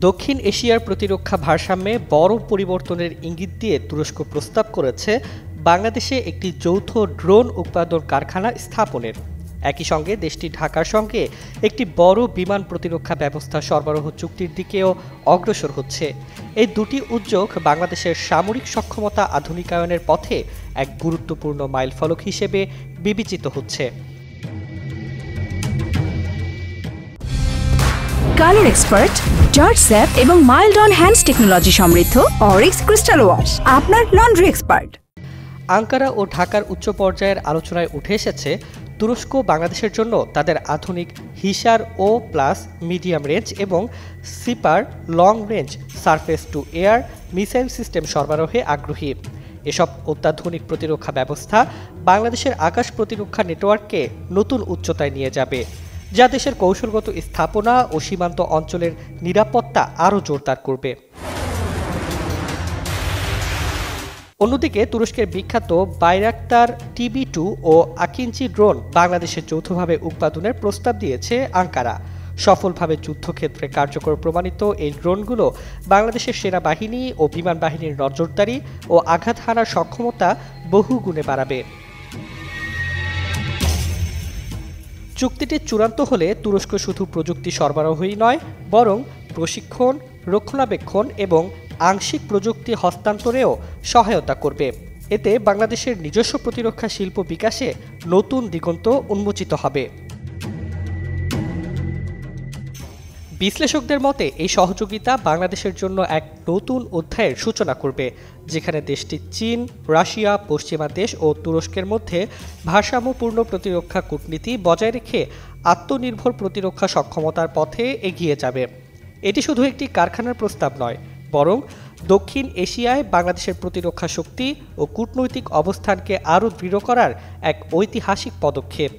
দক্ষিণ এশিয়ার প্রতিরক্ষা ভারসাম্যে বড় পরিবর্তনের ইঙ্গিত দিয়ে তুরস্ক প্রস্তাব করেছে বাংলাদেশে একটি যৌথ ড্রোন উৎপাদন কারখানা স্থাপনের। একই সঙ্গে দেশটি ঢাকার সঙ্গে একটি বড় বিমান প্রতিরক্ষা ব্যবস্থা সরবরাহ চুক্তির দিকেও অগ্রসর হচ্ছে। এই দুটি উদ্যোগ বাংলাদেশের সামরিক সক্ষমতা আধুনিকায়নের পথে এক গুরুত্বপূর্ণ মাইলফলক হিসেবে বিবেচিত হচ্ছে। কালার এক্সপার্ট, জর্জ স্যাপ এবং মাইল্ড অন হ্যান্ডস টেকনোলজি সমৃদ্ধ অরিক্স ক্রিস্টাল ওয়াশ আপনার লন্ড্রি এক্সপার্ট। আঙ্কারা ও ঢাকার উচ্চ পর্যায়ের আলোচনায় উঠে এসেছে তুরস্ক বাংলাদেশের জন্য তাদের আধুনিক Hisar O plus medium range এবং Siper long range surface to air missile system সরবরাহে আগ্রহী। এসব অত্যাধুনিক প্রতিরক্ষা ব্যবস্থা বাংলাদেশের আকাশ প্রতিরক্ষা নেটওয়ার্ককে নতুন উচ্চতায় নিয়ে যাবে, যা দেশের কৌশলগত স্থাপনা ও সীমান্ত অঞ্চলের নিরাপত্তা আরও জোরদার করবে। অন্যদিকে তুরস্কের বিখ্যাত বাইরাক্তার TB2 ও আকিঞ্চি ড্রোন বাংলাদেশে যৌথভাবে উৎপাদনের প্রস্তাব দিয়েছে আঙ্কারা। সফলভাবে যুদ্ধক্ষেত্রে কার্যকর প্রমাণিত এই ড্রোনগুলো বাংলাদেশের সেনাবাহিনী ও বিমান বাহিনীর নজরদারি ও আঘাত হানার সক্ষমতা বহুগুণে বাড়াবে। চুক্তিটি চূড়ান্ত হলে তুরস্ক শুধু প্রযুক্তি সরবরাহই নয়, বরং প্রশিক্ষণ, রক্ষণাবেক্ষণ এবং আংশিক প্রযুক্তি হস্তান্তরেও সহায়তা করবে। এতে বাংলাদেশের নিজস্ব প্রতিরক্ষা শিল্প বিকাশে নতুন দিগন্ত উন্মোচিত হবে। বিশ্লেষকদের মতে এই সহযোগিতা বাংলাদেশের জন্য এক নতুন অধ্যায়ের সূচনা করবে, যেখানে দেশটি চীন, রাশিয়া, পশ্চিমা দেশ ও তুরস্কের মধ্যে ভারসাম্যপূর্ণ প্রতিরক্ষা কূটনীতি বজায় রেখে আত্মনির্ভর প্রতিরক্ষা সক্ষমতার পথে এগিয়ে যাবে। এটি শুধু একটি কারখানার প্রস্তাব নয়, বরং দক্ষিণ এশিয়ায় বাংলাদেশের প্রতিরক্ষা শক্তি ও কূটনৈতিক অবস্থানকে আরও দৃঢ় করার এক ঐতিহাসিক পদক্ষেপ।